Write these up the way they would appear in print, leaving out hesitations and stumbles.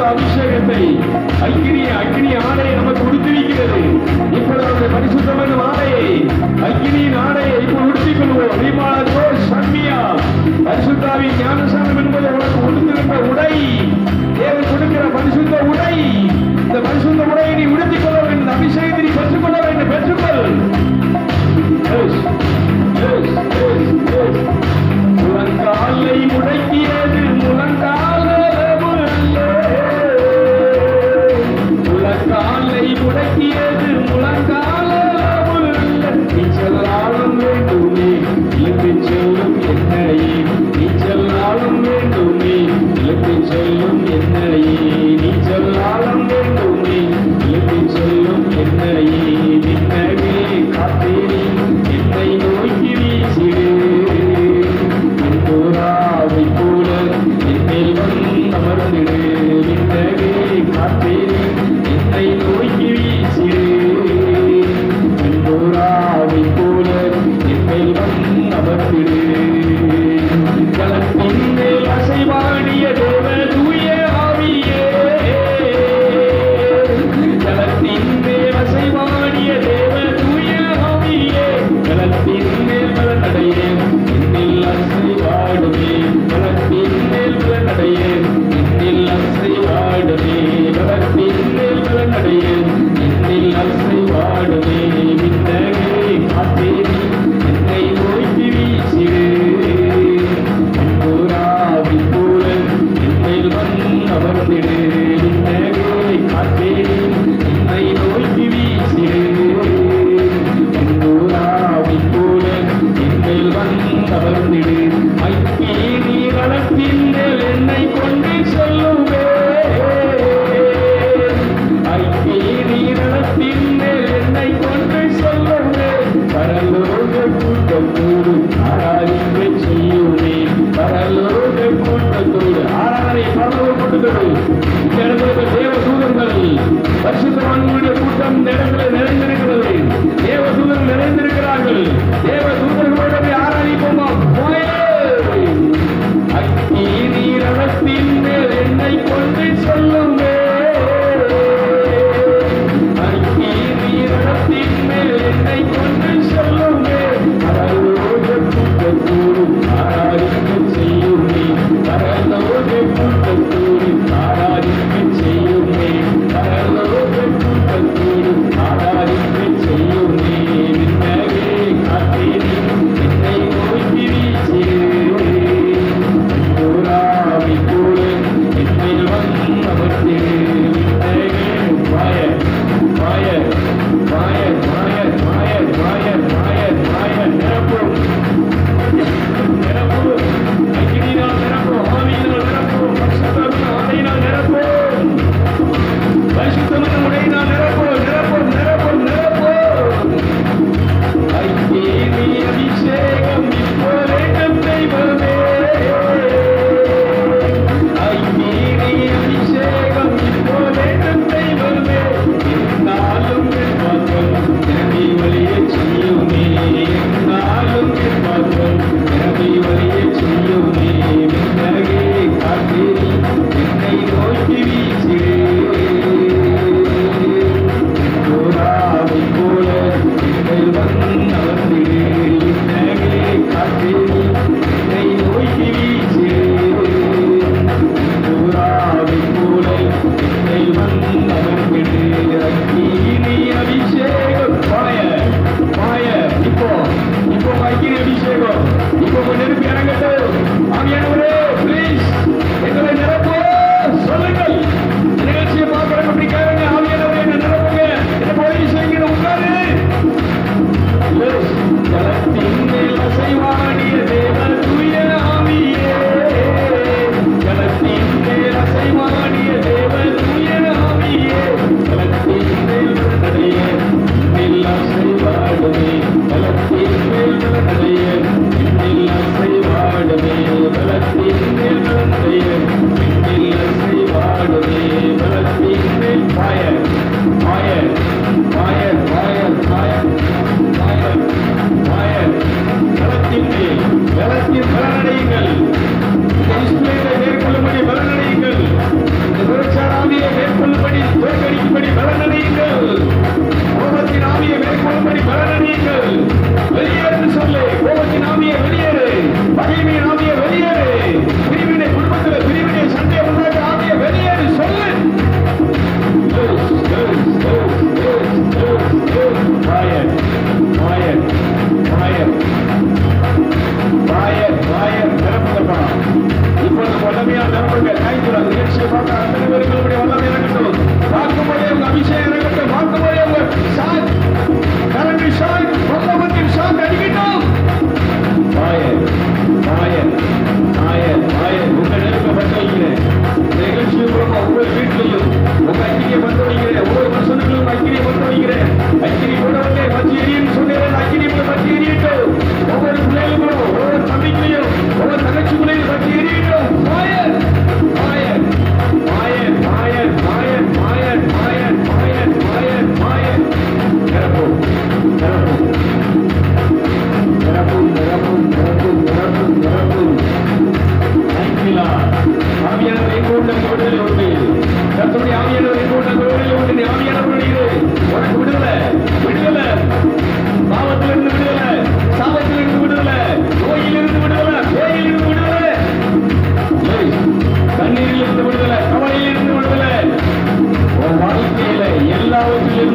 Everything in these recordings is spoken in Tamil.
அபிஷேகத்தை அக்னி ஆடையை நமக்கு உடுத்திருக்கிறது. இப்பொழுது பரிசுத்தமான ஆடையை அக்னியின் ஆடையை இப்போ உடுத்திக் கொள்வோம். பரிசுத்தாவின் ஞானசானம் என்பது உனக்கு உடுத்துகின்ற உடை, தேவன் கொடுக்கிற பரிசுத்த உடை. இந்த பரிசுத்த உடையை நீ உடுத்திக் கொள்ள வேண்டும். அபிஷேகத்தை நீ பெற்றுக்கொள்ள வேண்டும். பெற்றுக்கொள். முழங்காலை முடக்கியது முழங்காலை முடக்கியது முழங்கால நீச்சலாலும் வேண்டுமே இழுத்து செல்லும் என்னையே. நீச்சலாலும் வேண்டுமே இழுத்து செல்லும் என்னையே.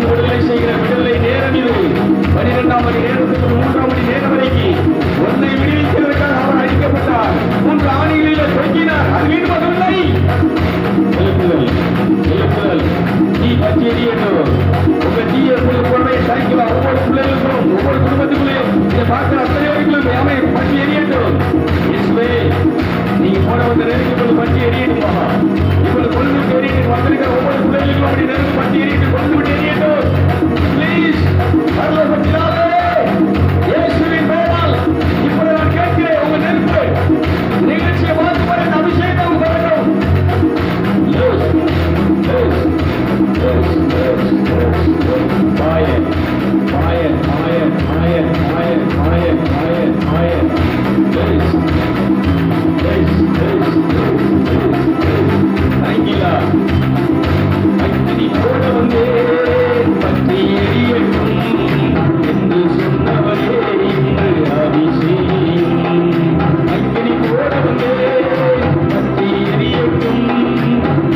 விடுதலை செய்கிற விடுதலை நேரம் இது. 12ஆம் மணி நேரத்துக்கு 3ஆம் மணி நேரம் வரைக்கும் உன்னை விடுவிக்கிறதுக்காக அவர் அழிக்கப்பட்டார். 3 ஆணிகளிலே தொங்கினார். அது மீண்டும் வரவில்லை. எழுப்புதல், எழுப்புதல். நீ பற்றி எரியட்டும். உங்க தீய பொருளையை சரிக்கலாம். ஒவ்வொரு பிள்ளைகளுக்கும் ஒவ்வொரு குடும்பத்துக்குள்ளேயும் இதை பார்க்கிற அத்தனை வரைக்கும் யாவை பற்றி எரியட்டும். இயேசுவே, நீங்க போன வந்து நெருங்கி கொண்டு பற்றி எரியட்டுமா? இப்பொழுது கொண்டு எரியட்டு வந்திருக்கிற ஒவ்வொரு பிள்ளைகளுக்கும் அப்படி நெருங்கி பற்றி எரியட்டு கொண்டு விட்டு எரியட்டும். பிளீஸ் பரலோகத்தினாலே இயேசுவின் பெயரால் இப்பொழுது நான் கேட்கிறேன். உங்க நெருப்பு நிகழ்ச்சியை மாற்றுவதை அபிஷேகம் வரட்டும். Fire, fire, fire, fire, fire, fire, fire, fire. Yes, yes, yes, thank you, Lord. அக்கினி போட வந்தே பற்றி எரியட்டும் என்று சொன்னவரே இன்று அபிஷேகம். அக்கினி போட வந்தே பற்றி எரியட்டும்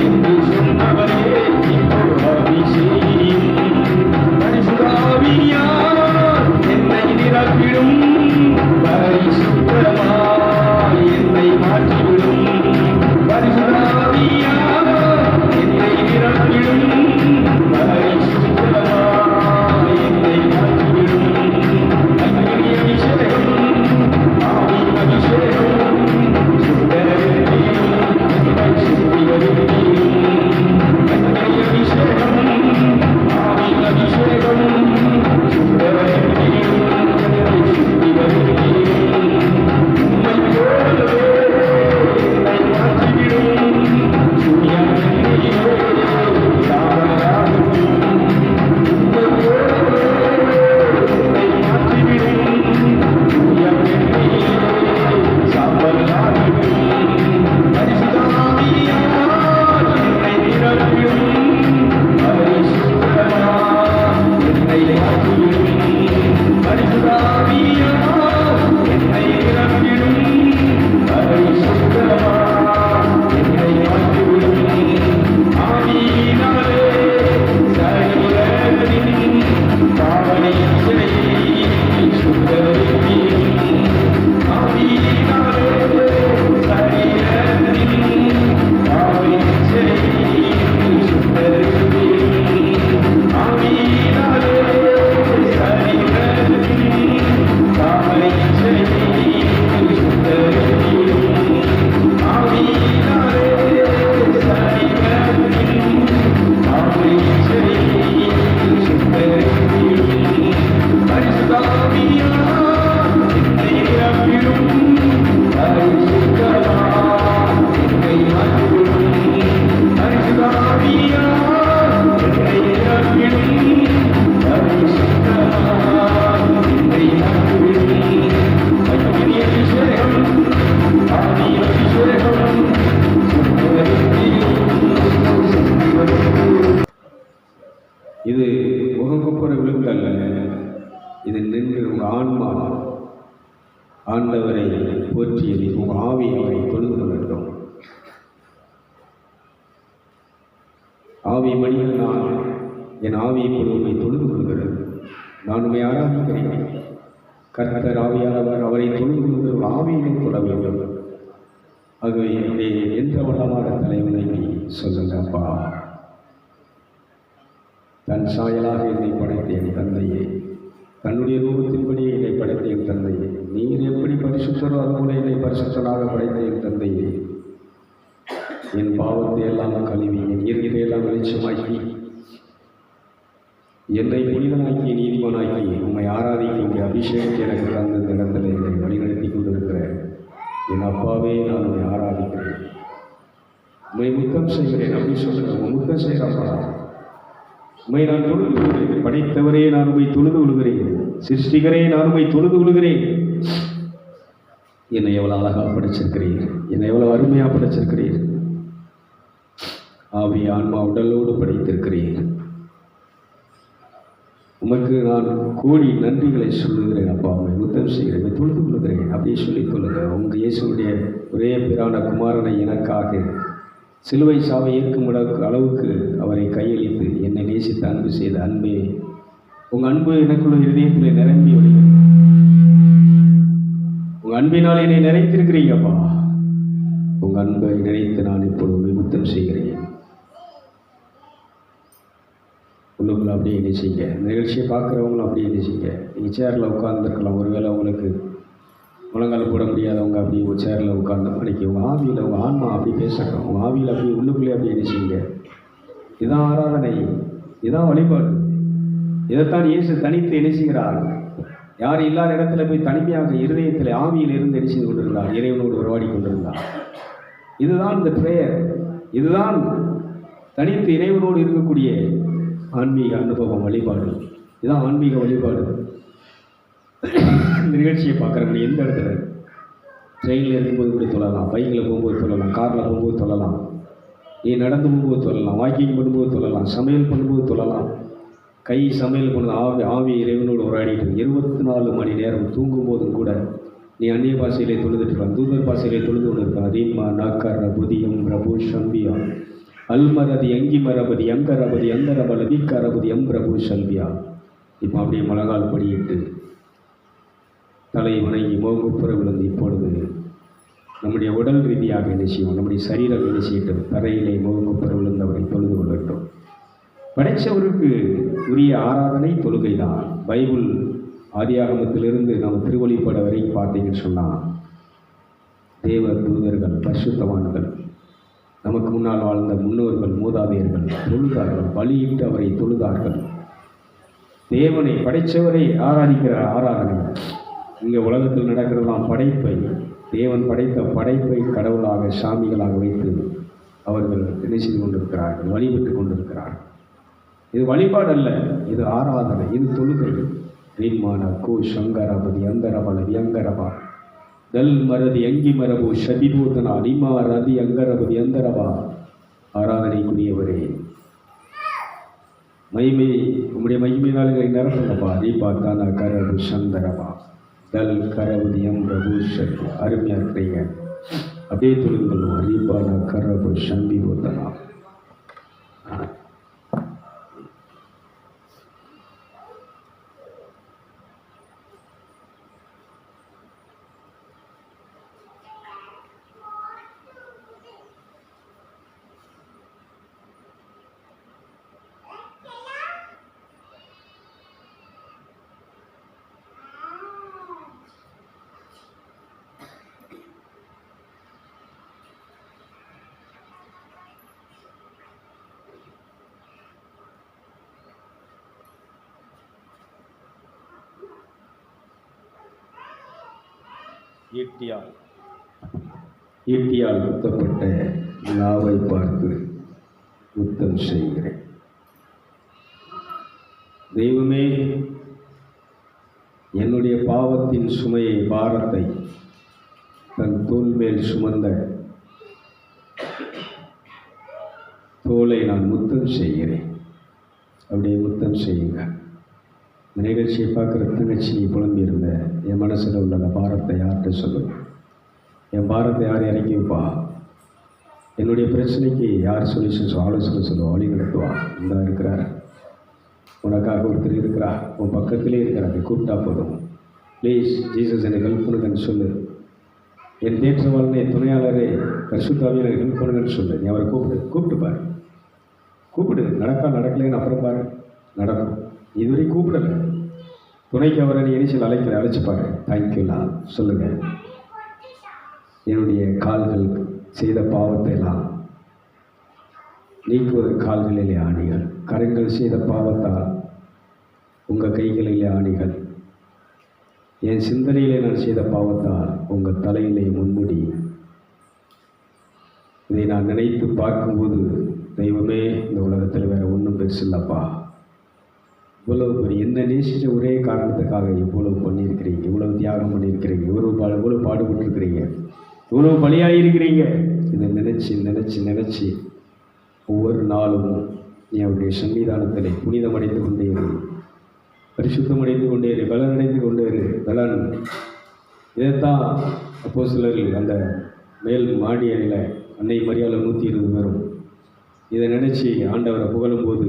என்று சொன்னவரே இப்போ அபிஷேகம். பரிசுத்தாவியார் என்னை நிரப்பிடும், பரிசுத்தமாய் என்னை மாற்றிவிடும். பரிசுத்தாவியார் என்னை நிரப்பிடும், பரிசுத்தமாய் என்னை மாற்றிவிடும். அக்கினி அபிஷேகம், ஆவி அபிஷேகம், சுடரேறியும் என்னை சுற்றி வருகிறீரும். அக்கினி அபிஷேகம், ஆவி அபிஷேகம், சுடரேறியும் என்னை சுற்றி வருகிறீரும். உம்மை போலவே என்னை மாற்றிவிடும். சூரியனே தாராளம். உம்மை போலவே என்னை மாற்றிவிடும். சூரியனே சாம்பலாகும். பரிசுத்தாவியார் என்னை நிரப்பிடும், பரிசுத்தமாய் என்னை மாற்றிவிடும். பரிசுத்தாவியார் என்னை நிரப்பிடும், பரிசுத்தமாய் என்னை மாற்றிவிடும். ஆவியினாலே சரீரத்தின் பாவனையை சுத்தரிப்பீரும். ஆவியினாலே சரீரத்தின் பாவனையை சுத்தரிப்பீரும். ஆவியினாலே சரீரத்தின் பாவனையை சுத்தரிப்பீரும். ஆவியினாலே சரீரத்தின் பாவனையை சுத்தரிப்பீரும். பரிசுத்தாவியார் என்னை நிரப்பிடும், பரிசுத்தமாய் என்னை மாற்றிவிடும். பரிசுத்தாவியார் என்னை நிரப்பிடும், பரிசுத்தமாய் என்னை மாற்றிவிடும். அக்கினி அபிஷேகம், ஆவி அபிஷேகம், இது முகங்குப்புற விழுந்தல்ல, இது நின்று உங்கள் ஆன்மா ஆண்டவரை போற்றியது. உங்கள் ஆவி அவரை தொழுது கொள்ளட்டும். ஆவி மனிதன் நான், என் ஆவி இப்பொழுது உண்மை தொழுது கொள்கிறது. நான் உண்மை ஆராதிக்கிறேன். கர்த்தர் ஆவியானவர் அவரை தொழுது கொள்கிற ஆவியினை தொட வேண்டும். ஆகவே என்னுடைய என்ற வல்லமான தலைவனை சொல்லுங்கப்பா. தன் சாயலாக என்னை படைத்த என் தந்தையே, தன்னுடைய ரூபத்தின்படி என்னை படைத்த என் தந்தையே, நீர் எப்படி பரிசுத்தரோ அதுபோல என்னை பரிசுத்தனாக படைத்த என் தந்தையே, என் பாவத்தை எல்லாம் கழுவி என் இயற்கை எல்லாம் வெளிச்சமாக்கி என்னை புனிதனாக்கி நீதிமானாக்கி உம்மை ஆராதிக்க அபிஷேகத்தை எனக்கு தந்த இந்த இடத்துல என்னை வழிநடத்தி கொண்டிருக்கிற என் அப்பாவே, நான் உண்மை ஆராதிக்கிறேன். உண்மை முத்தம் செய்கிறேன் அப்படி சொல்லுங்க. முத்தம் செய்கிறப்பா, உண்மை நான் தொழுது கொள்கிறேன். படைத்தவரே, நான் உண்மை தொழுது கொள்கிறேன். சிருஷ்டிகரே, நான் உண்மை தொழுது கொள்கிறேன். என்னை எவ்வளோ அழகாக படைச்சிருக்கிறீர், என்னை எவ்வளோ அருமையாக படைச்சிருக்கிறீர். ஆவி ஆன்மா உடலோடு படைத்திருக்கிறீர். உமக்கு நான் கோடி நன்றிகளை சொல்லுகிறேன் அப்பா. உண்மை முத்தம் செய்கிறேன், தொழுது கொள்கிறேன் அப்படியே சொல்லிக் கொள்ளுங்க. உங்கள் இயேசுடைய ஒரே பேரான குமாரனை எனக்காக சிலுவை சாவை ஏற்கும் அளவுக்கு அவரை கையளித்து என்னை நேசித்து அன்பு செய்த அன்பே, உங்கள் அன்பு எனக்குள்ள இதயத்தில் நிரம்பி வழிகிறது. உங்கள் அன்பினால் என்னை நிறைத்திருக்கிறீங்கப்பா. உங்கள் அன்பை நினைத்து நான் இப்பொழுது விமுத்தம் செய்கிறேன். உள்ளுக்குள்ள அப்படியே நினைச்சிங்க. நிகழ்ச்சியை பார்க்குறவங்களும் அப்படியே நினைச்சிங்க. நீங்கள் சேரில் உட்காந்துருக்கலாம். ஒருவேளை உங்களுக்கு முழங்கால் போட முடியாதவங்க அப்படியே ஒரு சேரில் உட்காந்து அன்றைக்கி உங்கள் ஆவியில் உங்கள் ஆன்மா அப்படி பேசட்டும். உங்கள் ஆவியில் அப்படியே உள்ளுக்குள்ளே அப்படியே நினைச்சிங்க. இதான் ஆராதனை, இதான் வழிபாடு. இதைத்தான் இயேசு தனித்து இணைச்சுகிறார். யார் இல்லாத இடத்துல போய் தனிமையாக இருதயத்தில் ஆவியில் இருந்து இணைச்சு கொண்டிருந்தார். இறைவனோடு உருவாடி கொண்டிருந்தார். இதுதான் இந்த பிரேயர். இதுதான் தனித்து இறைவனோடு இருக்கக்கூடிய ஆன்மீக அனுபவம், வழிபாடு. இதுதான் ஆன்மீக வழிபாடு. இந்த நிகழ்ச்சியை பார்க்குறவங்க எந்த இடத்துல ட்ரெயினில் இருக்கும்போது கூட சொல்லலாம், பைக்கில் போகும்போது சொல்லலாம், காரில் போகும்போது சொல்லலாம், நீ நடந்து போகும்போது சொல்லலாம், வாக்கிங் பண்ணும்போது சொல்லலாம், சமையல் பண்ணும்போது சொல்லலாம். கை சமையல் பண்ணது ஆவி இறைவனோடு உரையாடிட்டு 24 மணி நேரம் தூங்கும் போதும் கூட நீ அந்நிய பாஷையிலே தொழுதுட்டு இருக்கலாம், தூதர் பாஷையிலே தொழுது கொண்டு இருக்கலாம். ரீமா நாக்கர் ரபுதியம் பிரபு ஷம்பியா அல்மரதி அங்கி மரபதி அங்கரபதி அந்தரபல வீக்கரபதி எம் பிரபு ஷல்பியா. இப்போ அப்படியே முழங்கால் படியிட்டு தலை வணங்கி மோகுப்புற விழுந்து இப்பொழுது நம்முடைய உடல் ரீதியாக என்ன செய்வோம், நம்முடைய சரீரம் என்ன செய்யட்டும், தரையிலே மோகுப்புற விழுந்தவரை தொழுது கொள்ளட்டும். படைத்தவருக்கு உரிய ஆராதனை தொழுகை தான். பைபிள் ஆதியாகமத்திலிருந்து நம்ம திருவழிப்பாடு வரைக்கும் பார்த்தீங்கன்னு சொன்னால் தேவ தூதர்கள், பரிசுத்தவான்கள், நமக்கு முன்னால் வாழ்ந்த முன்னோர்கள், மூதாதையர்கள் தொழுதார்கள், பலியிட்டு அவரை தொழுதார்கள். தேவனை படைத்தவரை ஆராதிக்கிற ஆராதனை. இங்கே உலகத்தில் நடக்கிறதாம் படைப்பை, தேவன் படைத்த படைப்பை கடவுளாக சாமிகளாக வைத்து அவர்கள் என்ன செய்து கொண்டிருக்கிறார்கள், வழிபட்டு கொண்டிருக்கிறார்கள். இது வழிபாடு அல்ல, இது ஆராதனை, இது தொழுகை. ரீமான கோ சங்கரபதி அந்தரபல வியங்கரபா தல் மரதி அங்கி மரபு ஷபிபூதனா அடிமா ரதி அங்கரபதி அந்தரபா. ஆராதனைக்குரியவரே, மகிமை உம்முடைய மகிமையினாலே நிரப்புங்கப்பா. ரீபா தானா கரபு சந்தரபா தல் கரபதி அம்பரபு ஷபி. அருமையாக இருக்கிறீங்க. அப்படியே தொழுது கொள்ளுவோம். ரீபானா கரபு ஷம்பிபூதனா. ஈட்டியால் குத்தப்பட்ட நாவை பார்த்து முத்தம் செய்கிறேன். தெய்வமே, என்னுடைய பாவத்தின் சுமையை, பாரத்தை தன் தோல் மேல் சுமந்த தோலை நான் முத்தம் செய்கிறேன். அப்படியே முத்தம் செய்யுங்க. இந்த நிகழ்ச்சியை பார்க்குற தங்கச்சி புலம்பியிருந்த என் மனசில் உள்ள அந்த பாரத்தை யார்கிட்ட சொல்லுங்க. என் பாரத்தை யார் இறக்கி வைப்பா? என்னுடைய பிரச்சனைக்கு யார் சொல்யூஷன்ஸ் ஆலோசனை சொல்லுவோம், வழி நடத்துவா? இந்த இருக்கிறார், உனக்காக ஒருத்தர் இருக்கிறார், உன் பக்கத்திலே இருக்கிறார். கூப்பிட்டா போதும். ப்ளீஸ் ஜீசஸ் எனக்கு ஹெல்ப் பண்ணுங்கன்னு சொல்லு. என் தேற்றவாளனே, துணையாளரே, பரிசுத்தாவியே எனக்கு ஹெல்ப் பண்ணுங்கன்னு சொல்லு. நீ அவரை கூப்பிட்டு பாரு. கூப்பிடு. நடக்கலைன்னு அப்புறம் பாரு, நடக்கும். இதுவரை கூப்பிடலை. துணைக்கு அவரை நீ இனிஷியல் அழைச்சிப்பாரு. தேங்க்யூலா சொல்லுங்கள். என்னுடைய கால்கள் செய்த பாவத்தை எல்லாம் நீக்குவதற்கு கால்களிலே ஆணிகள், கரங்கள் செய்த பாவத்தால் உங்கள் கைகளிலே ஆணிகள், என் சிந்தனையிலே நான் செய்த பாவத்தால் உங்கள் தலையிலே முன்முடி. இதை நான் நினைத்து பார்க்கும்போது, தெய்வமே, இந்த உலகத்தில் வேறு ஒன்றும் பெருசில்லப்பா. இவ்வளவு பெரிய என்ன நேசித்த ஒரே காரணத்துக்காக இவ்வளவு பண்ணியிருக்கிறீங்க, இவ்வளவு தியாகம் பண்ணியிருக்கிறீங்க, இவ்வளவு பாடுபட்டுருக்கிறீங்க, இவ்வளவு பலியாகிருக்கிறீங்க. இதை நினச்சி ஒவ்வொரு நாளும் நீ அவருடைய சன்னிதானத்திலே புனிதமடைந்து கொண்டே இரு, பரிசுத்தமடைந்து கொண்டே இரு, பலனடைந்து கொண்டே இரு. பலன் இதைத்தான் அப்போஸ்தலர்கள் அந்த மேல் மாடி அறையில் அன்னை மரியாதை 120 பேரும் இதை நினச்சி ஆண்டவரை புகழும்போது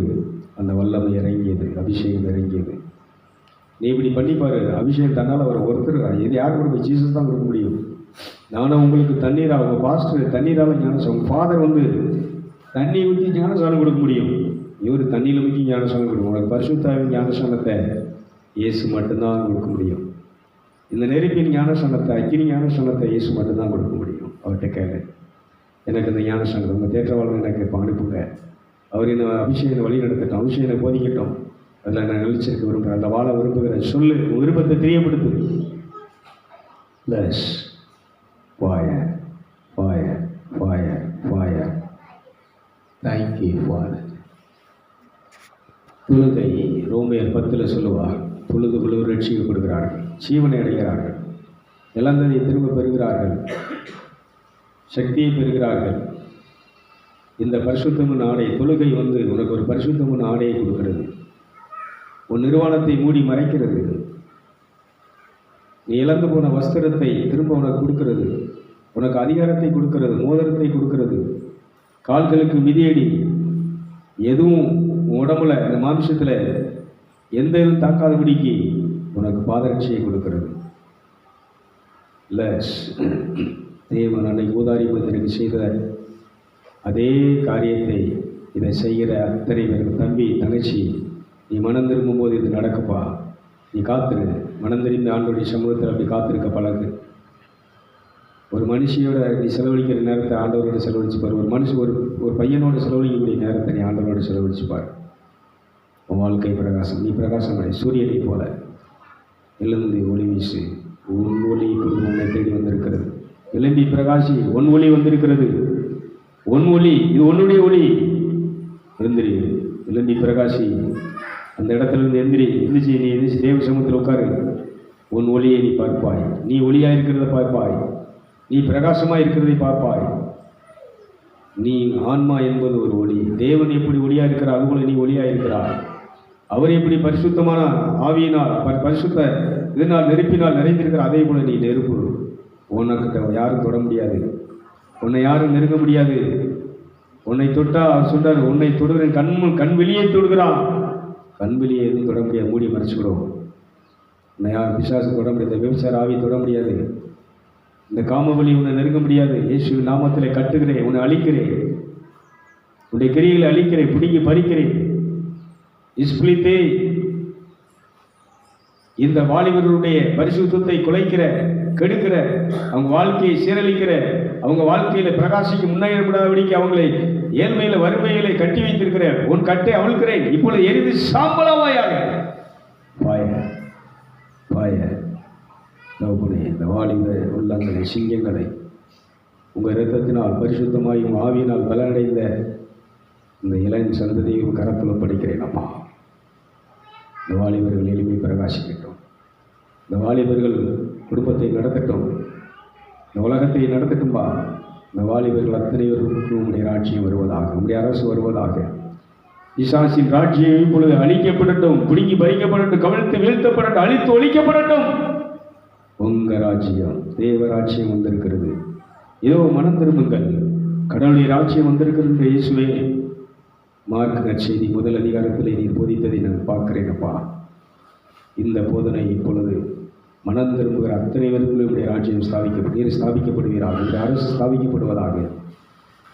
அந்த வல்லமை இறங்கியது, அபிஷேகம் இறங்கியது. நீ இப்படி பண்ணிப்பாரு, அபிஷேகம் தன்னால் அவர் ஒருத்தர், இது யார் கொடுக்க? ஜீசஸ் தான் கொடுக்க முடியும். நானும் உங்களுக்கு தண்ணீரால், உங்கள் பாஸ்டர் தண்ணீரால் ஞானசானம், உங்கள் ஃபாதர் வந்து தண்ணி ஊற்றி ஞானசானம் கொடுக்க முடியும். இவர் தண்ணியில் ஊற்றி ஞானசானம் கொடுக்கும். உங்களுக்கு பரிசுத்தாவின் ஞானசானத்தை இயேசு மட்டும்தான் கொடுக்க முடியும். இந்த நெருப்பின் ஞானசானத்தை, அக்கினி ஞானசானத்தை இயேசு மட்டும்தான் கொடுக்க முடியும். அவர்கிட்ட கேளு, எனக்கு இந்த ஞானசானம் உங்கள் தேற்றவாளர் எனக்கு இப்போ அனுப்புங்க, அவர் என்ன அபிஷேகத்தை வழி நடத்தட்டும், அபிஷேகத்தை போதிக்கட்டும், அதில் நான் நிலைச்சிருக்க விரும்புகிறேன், அந்த வாழ விரும்புகிறேன் சொல்லு, உன் விருப்பத்தை தெரியப்படுத்து. Luz fire, fire, fire, fire. Thank you, Father. தொழுகை ரோமையர் 10 சொல்லுவார், தொழுது குழுவர் ரட்சிக்கப்படுகிறார்கள், ஜீவனை அடைகிறார்கள், இழந்ததை திரும்ப பெறுகிறார்கள், சக்தியை பெறுகிறார்கள். இந்த பரிசுத்தமுன் ஆடை, தொழுகை வந்து உனக்கு ஒரு பரிசுத்தமுன் ஆடையை கொடுக்கிறது, உன் நிர்வாணத்தை மூடி மறைக்கிறது, நீ இழந்து போன வஸ்திரத்தை திரும்ப உனக்கு கொடுக்கிறது, உனக்கு அதிகாரத்தை கொடுக்கிறது, மோதிரத்தை கொடுக்கிறது, கால்களுக்கு மிதியடி, எதுவும் உடம்புல இந்த மாம்சத்தில் எந்த இதுவும் தாக்காதபடிக்கு உனக்கு பாதரட்சியை கொடுக்கிறது. லஸ் தேவன் அன்னைக்கு ஊதாரி மனிதனுக்கு செய்த அதே காரியத்தை இதை செய்கிற அத்தனை பேருக்கு, தம்பி தங்கச்சி, நீ மனம் திரும்பும் போது இது நடக்குப்பா, நீ காத்துரு, மனம் திரும்பி ஆண்டோடைய சமூகத்தில் அப்படி காத்திருக்க பழகு. ஒரு மனுஷியோட நீ செலவழிக்கிற நேரத்தை ஆண்டவரோட செலவழிச்சுப்பார். ஒரு மனுஷன் ஒரு பையனோட செலவழிக்கக்கூடிய நேரத்தை நீ ஆண்டவரோட செலவழிச்சுப்பார். உன் வாழ்க்கை பிரகாசம், நீ பிரகாசம் அடை, சூரியனை போல எழுந்து ஒளி வீசு. உன் ஒளி இப்பொழுது உன்னை தேடி வந்திருக்கிறது. எழும்பி பிரகாசி, உன் ஒளி வந்திருக்கிறது. உன் ஒளி, இது உன்னுடைய ஒளி. எழுந்திரி, எழும்பி பிரகாசி. அந்த இடத்துல இருந்து எந்திரிச்சு நீ எந்திரிச்சு தேவ சமூகத்தில் உட்காரு. உன் ஒளியை நீ பார்ப்பாய், நீ ஒளியாக இருக்கிறத பார்ப்பாய், நீ பிரகாசமாக இருக்கிறதை பார்ப்பாய். நீ ஆன்மா என்பது ஒரு ஒளி. தேவன் எப்படி ஒளியாக இருக்கிறார், அதுபோல நீ ஒளியாக இருக்கிறார். அவர் எப்படி பரிசுத்தமான ஆவியினால் பரிசுத்த இதனால் நெருப்பினால் நிறைந்திருக்கிறார், அதே போல நீ நெருப்பு. உனக்கு யாரும் தொட முடியாது, உன்னை யாரும் நெருங்க முடியாது. உன்னை தொட்டா அவர் சொல்றார், உன்னை தொடுகிறேன், கண் வெளியே தொடுகிறான். கண் வெளியே எதுவும் தொட முடியாது, மூடி மறைச்சுக்கிறோம். உன்னை யார் பிசாசு தொட முடியாது, விபச்சார ஆவி தொட முடியாது, இந்த காமவலி உன்னை நெருங்க முடியாது. இயேசு நாமத்தில் கட்டுகிறேன், உன்னை அழிக்கிறேன், உன்னுடைய கிரிகளை அழிக்கிறேன், பிடிங்கி பறிக்கிறேன். இஸ்பிளித்தே, இந்த வாலிபர்களுடைய பரிசுத்தத்தை குலைக்கிற, கெடுக்கிற, அவங்க வாழ்க்கையை சீரழிக்கிற, அவங்க வாழ்க்கையில பிரகாசிக்கு முன்னேறப்படாதபடிக்கு அவங்களை ஏழ்மையில வறுமையில கட்டி வைத்திருக்கிற உன் கட்டை அவிழ்க்கிறேன், இப்பொழுது எரிந்து சாம்பலாவாயாக. இந்த வாலிப உள்ளங்களை, சிங்கங்களை உங்கள் இரத்தத்தினால் பரிசுத்தமாய் உங்கள் ஆவியினால் பலனடைந்த இந்த இளம் சந்ததியும் கரத்தில் படிக்கிறேன் அப்பா. இந்த வாலிபர்கள் எளிமை பிரகாசிக்கட்டும், இந்த வாலிபர்கள் குடும்பத்தை நடத்தட்டும், இந்த உலகத்தை நடத்தட்டும்பா. இந்த வாலிபர்கள் அத்தனை பேருக்கும் உங்களுடைய ராட்சியம் வருவதாக, உங்களுடைய அரசு வருவதாக. பிசாசின் ராட்சியம் இப்பொழுது அழிக்கப்படட்டும், பிடுங்கி பறிக்கப்படட்டும், கவிழ்த்து வீழ்த்தப்படட்டும், அழித்து ஒழிக்கப்படட்டும். உங்க ராஜ்யம், தேவ ராட்சியம் வந்திருக்கிறது. இதோ மனம் திரும்புங்கள், கடவுளுடைய ராட்சியம் வந்திருக்கிறது. இயேசுவே, மார்க் நற்செய்தி 1 அதிகாரத்தில் நீர் போதித்ததை நான் பார்க்கிறேன் அப்பா. இந்த போதனை இப்பொழுது மனம் திரும்புகிற அத்தனை பேருக்குள்ளே ராஜ்யம் ஸ்தாபிக்கப்படுவீராக, இந்த அரசு ஸ்தாபிக்கப்படுவதாக.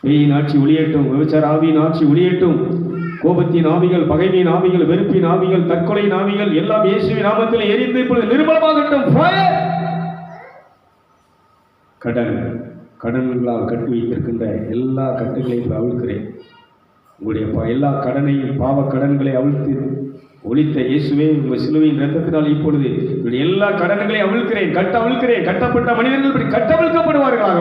பேயின் ஆட்சி ஒளியட்டும், விபச்சார ஆவியின் ஆட்சி ஒளியட்டும், கோபத்தின் ஆவிகள், பகைமையின் ஆவிகள், வெறுப்பின் ஆவிகள், தற்கொலையின் ஆவிகள் எல்லாம் இயேசுவின் நாமத்தில் எரிந்து இப்பொழுது நிர்மலமாகட்டும். கடன்களால் கட்டி வைத்திருக்கின்ற எல்லா கட்டுகளையும் அவிழ்க்கிறேன். உங்களுடைய எல்லா கடனையும், பாவ கடன்களை அவிழ்த்து ஒழித்த இயேசுவே, உங்கள் சிலுவையின் இரத்தத்தினால் இப்பொழுது உங்களுடைய எல்லா கடன்களையும் அவிழ்க்கிறேன், அவிழ்க்கிறேன். கட்டப்பட்ட மனிதர்கள் இப்படி கட்டவிழ்க்கப்படுவார்களாக.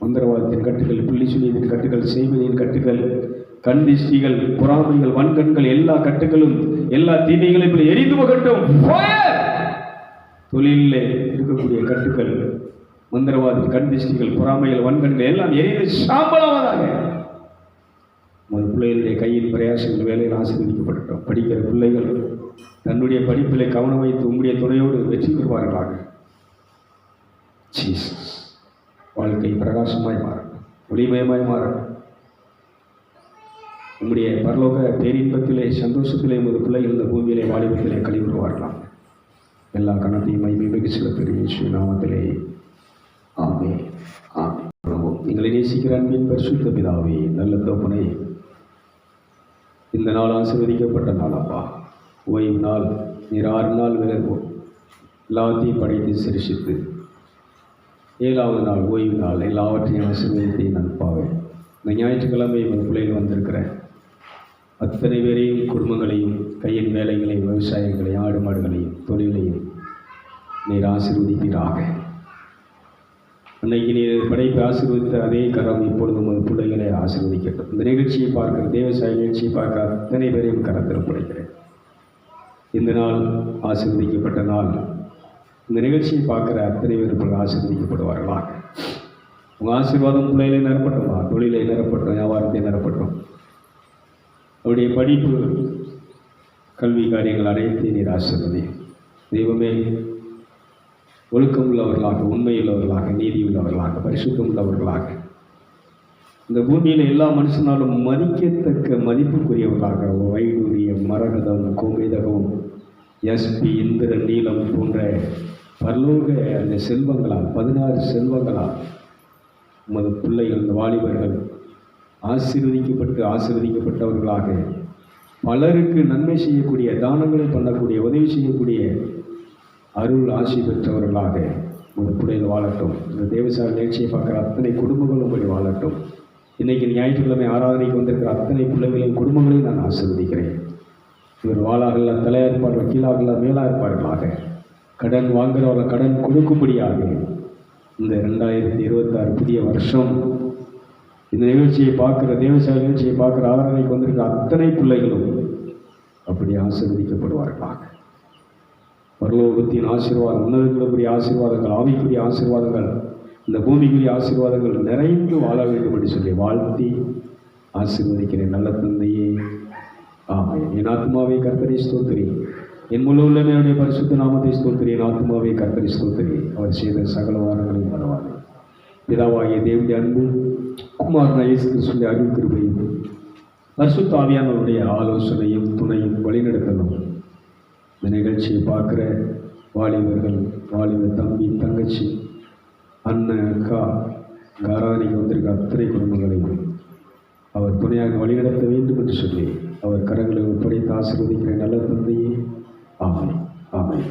மந்திரவாதத்தின் கட்டுகள், பிள்ளை சொல்லியின் கட்டுகள், செய்வதின் கட்டுகள், கண் திஷ்டிகள், பொறாமைகள், வன்கண்கள், எல்லா கட்டுகளும், எல்லா தீமைகளும் இப்படி எரிந்து போகட்டும். தொழிலில் இருக்கக்கூடிய கட்டுகள், மந்திரவாதி, கண் திஷ்டிகள், பொறாமைகள், வன்கண்கள் எல்லாம் எரிந்து சாம்பலாவதாக. உங்கள் பிள்ளைகளுடைய கையில் பிரயாசங்கள், வேலையில் ஆசீர்வதிக்கப்படட்டும். படிக்கிற பிள்ளைகள் தன்னுடைய படிப்பில் கவனம் வைத்து உங்களுடைய துணையோடு வெற்றி பெறுவார்களாக. ஜீசஸ். வாழ்க்கை பிரகாசமாய் மாறட்டும், ஒளிமயமாய் மாறட்டும். உம்முடைய பரலோக பேரின்பத்திலே சந்தோஷத்திலே உமது பிள்ளைகள் இந்த பூமியிலே வாலிபத்திலே கழிவுறுவார்களாம். எல்லா கணத்தையும் மைமை மிக சில பெரிய இயேசு நாமத்திலே ஆமென். ஆமென். எங்களை நேசிக்கிற அன்பின் பரிசுத்த பிதாவே, நல்ல தகப்பனே, இந்த நாள் ஆசீர்வதிக்கப்பட்ட நாளப்பா. ஓய்வு நாள், நீர் 6 நாள் விலகும் எல்லாத்தையும் படைத்து சிரிசித்து 7வது நாள் ஓய்வு நாள் எல்லாவற்றையும் ஆசீர்வதித்து நட்பாவே. இந்த ஞாயிற்றுக்கிழமை உங்கள் பிள்ளைகள் வந்திருக்கிறேன் அத்தனை பேரையும், குடும்பங்களையும், கையின் வேலைகளையும், விவசாயங்களையும், ஆடு மாடுகளையும், தொழிலையும் நீர் ஆசீர்வதிப்பீராக. அன்னைக்கு நீர் படைப்பு ஆசீர்வதித்த அதே கரம் இப்பொழுது உமது பிள்ளைகளை ஆசீர்வதிக்கட்டும். இந்த நிகழ்ச்சியை பார்க்கிற, தேவசாய நிகழ்ச்சியை பார்க்க அத்தனை பேரையும் கரத்தில் படைக்கிறேன். இந்த நாள் ஆசீர்வதிக்கப்பட்ட நாள். இந்த நிகழ்ச்சியை பார்க்குற அத்தனை பேர்கள் ஆசீர்வதிக்கப்படுவார்களாக. உங்கள் ஆசீர்வாதம் பிள்ளைகளை நிரப்பட்டுமா, தொழிலை நிரப்பட்டும், வியாபாரத்தை நிரப்பட்டும். அவருடைய படிப்பு, கல்வி காரியங்கள் அனைத்தையும் நீர் ஆசீர்வதி. தெய்வமே, ஒழுக்கம் உள்ளவர்களாக, உண்மை உள்ளவர்களாக, நீதி உள்ளவர்களாக, பரிசுத்தம் உள்ளவர்களாக, இந்த பூமியில் எல்லா மனுஷனாலும் மதிக்கத்தக்க மதிப்புக்குரியவர்களாக வைடூரிய, மரகதம், கோமேதகம், எஸ்பி, இந்திரன், நீலம் போன்ற பரலோக அந்த செல்வங்களால், 16 செல்வங்களால் உமது பிள்ளைகள், இந்த வாலிபர்கள் ஆசீர்வதிக்கப்பட்டவர்களாக பலருக்கு நன்மை செய்யக்கூடிய, தானங்களை பண்ணக்கூடிய, உதவி செய்யக்கூடிய அருள் ஆசி பெற்றவர்களாக உமது பிள்ளைகள் வாழட்டும். இந்த தேவசாய நிகழ்ச்சியை பார்க்குற அத்தனை குடும்பங்களும் படி வாழட்டும். இன்றைக்கி ஞாயிற்றுக்கிழமை ஆராதனைக்கு வந்திருக்கிற அத்தனை பிள்ளைகளையும், குடும்பங்களையும் நான் ஆசீர்வதிக்கிறேன். இவர் வாழாகல, தலையாக இருப்பார்கள், கீழாகல, மேலாக இருப்பார்களாக. கடன் வாங்குகிறவர்கள் கடன் கொடுக்கும்படியாக இந்த 2026 புதிய வருஷம் இந்த நிகழ்ச்சியை பார்க்குற, தேவசாய நிகழ்ச்சியை பார்க்குற, ஆராதனைக்கு வந்திருக்கிற அத்தனை பிள்ளைகளும் அப்படி ஆசீர்வதிக்கப்படுவார்களாக. பரலோகத்தின் ஆசீர்வாதம், உன்னதங்களுக்குரிய ஆசீர்வாதங்கள், ஆவிக்குரிய ஆசீர்வாதங்கள், இந்த பூமிக்குரிய ஆசீர்வாதங்கள் நிறைந்து வாழ வேண்டும் என்று சொல்லி வாழ்த்தி ஆசீர்வதிக்கிறேன். நல்ல தந்தையே, ஆமென். என் ஆத்மாவை கர்த்தரை ஸ்தோத்திரி, என் முழு உள்ளமே அவருடைய பரிசுத்த நாமத்தை ஸ்தோத்திரி. என் ஆத்மாவை கர்த்தரை ஸ்தோத்திரி, அவர் செய்த சகல வாரங்களையும் மறவாதே. பிதாவாகிய தேவனுடைய அன்பு, குமாரனாகிய இயேசு கிறிஸ்துவின் அருள் கிருபையும், பரிசுத்த ஆவியானவருடைய ஆலோசனையும் துணையும் வழிநடத்தலும் இந்த நிகழ்ச்சியை பார்க்குற வாலிபர்கள், வாலிப தம்பி, தங்கச்சி, அண்ணன், அக்கா, ஆராதனைக்கு வந்திருக்க அத்தனை குடும்பங்களையும் அவர் துணையாக வழிநடத்த வேண்டும் என்று சொல்லி அவர் கரங்களை ஒப்படைத்து ஆசீர்வதிக்கிற நல்ல தந்தையே, ஆமென். ஆமென்.